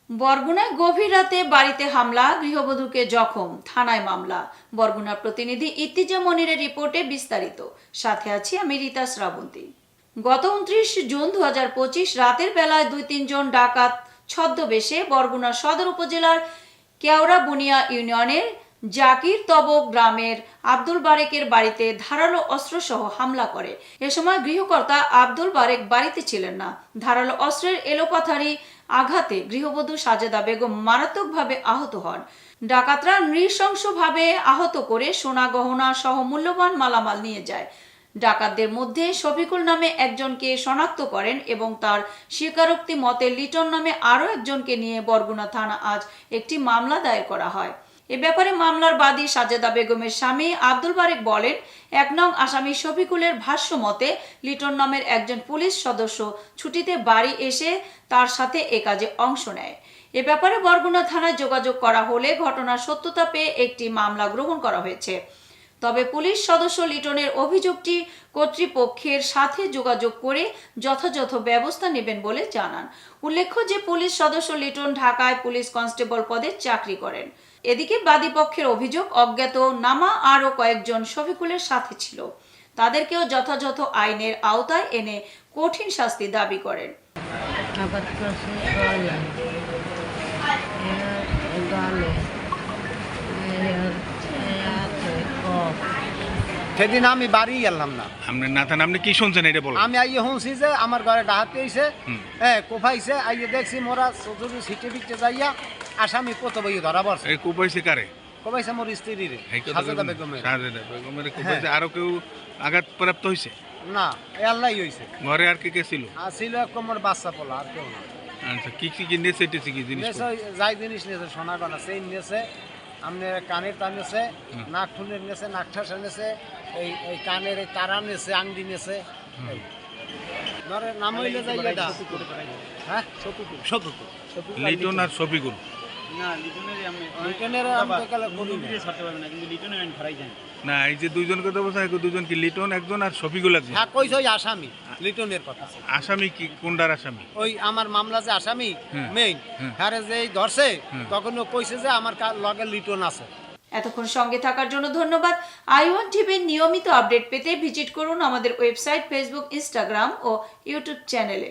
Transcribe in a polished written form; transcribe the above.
বরগুনায় গভীর রাতে বাড়িতে হামলা, গৃহবধূকে জখম, থানায় মামলা। বরগুনা প্রতিনিধি ইত্তিজা মনিরের রিপোর্টে বিস্তারিত। সাথে আছি আমি রীতা শ্রাবন্তী। গত 29 জুন 2025 রাতের বেলায় 2-3 জন ডাকাত ছদ্মবেশে বরগুনা সদর উপজেলার কেওড়া বুনিয়া ইউনিয়নের জাকির তবক গ্রামের আব্দুল বারেকের বাড়িতে ধারালো অস্ত্রসহ হামলা করে। এ সময় গৃহকর্তা আব্দুল বারেক বাড়িতে ছিলেন না। ধারালো অস্ত্রের এলোপাথারি আঘাতে গৃহবধূ সাজেদা বেগম মারাত্মকভাবে আহত হন। ডাকাতরা নৃশংসভাবে আহত করে সোনা গহনা সহ মূল্যবান মালামাল নিয়ে যায়। ডাকাতদের মধ্যে শফিকুল নামে একজনকে শনাক্ত করেন এবং তার স্বীকারোক্তি মতে লিটন নামে আরও একজনকে নিয়ে বরগুনা থানা আজ একটি মামলা দায়ের করা হয়। এ ব্যাপারে মামলার বাদী সাজেদা বেগমের স্বামী আব্দুল বারেক বলেন, 1 নং আসামি শফিকুলের ভাষ্য মতে লিটন নামের একজন পুলিশ সদস্য ছুটিতে বাড়ি এসে তার সাথে এ কাজে অংশ নেয়। এ ব্যাপারে বরগুনা থানায় যোগাযোগ করা হলে ঘটনার সত্যতা পেয়ে একটি মামলা গ্রহণ করা হয়েছে। তবে পুলিশ সদস্য লিটনের অভিযোগটি কর্তৃপক্ষের সাথে যোগাযোগ করে যথাযথ ব্যবস্থা নেবেন বলে জানান। উল্লেখ্য যে পুলিশ সদস্য লিটন ঢাকায় পুলিশ কনস্টেবল পদে চাকরি করেন। এদিকে বাদীপক্ষের অভিযোগ, অজ্ঞাত নামা আরও কয়েকজন শফিকুলের সাথে ছিল। তাদেরকেও যথাযথ আইনের আওতায় এনে কঠিন শাস্তি দাবি করেন। সেদিন আমি বাড়ি গেলাম না। আপনি না থান, আপনি কি শুনছেন এটা বলুন। আমি আইয়ে শুনছি যে আমার ঘরে ডাহাতে আইছে, কোফাইছে, আইয়ে দেখছি মোরা চৌধুরী সিটে বিটে যাইয়া আসামি কত বই ধরা পড়ছে। এই কোপাইছে কারে? কোফাইছে মোর স্ত্রী রে, সাজেদা বেগমের। সাজেদা বেগমের কোপাইছে। আরো কেউ আঘাত প্রাপ্ত হইছে? না, আল্লাহই হইছে। ঘরে আর কে কে ছিল? আর ছিল এক কোমর বাচ্চা পোলা, আর কেউ না। আচ্ছা, কি কি কিনেছে এটেছে কি জিনিস? যাই জিনিস নিয়েছে, সোনা গয়না চেইন নিয়েছে, আমনে কানের তার নিয়েছে, নাক ঠুনের নিয়েছে, নাক ঠাসা নিয়েছে, এই কানের এই তারা নিয়েছে, আংটি নিয়েছে। ধরে নাম হইলে যাই এটা। হ্যাঁ, লিটন আর শফিকুল। না, লিটনের আমি লিটনের আমি তো কালে করি না। ছাড়তে পারবে না, কিন্তু লিটনের আমি ধরাই যাই। না, এই যে দুইজন কথা বলছেন, দুজন কি লিটন একজন আর শফিকুল একজন? হ্যাঁ, কইছে ওই আসামি লিটনের কথা। আসামি কি কোনটার আসামি? ওই আমার মামলা যে আসামি মেইন, হ্যাঁ যে ধরছে তখন ও কইছে যে আমার লগে লিটন আছে। এতক্ষণ সঙ্গে থাকার জন্য ধন্যবাদ। i1 টিভির নিয়মিত আপডেট পেতে ভিজিট করুন আমাদের ওয়েবসাইট, ফেসবুক, ইনস্টাগ্রাম ও ইউটিউব চ্যানেলে।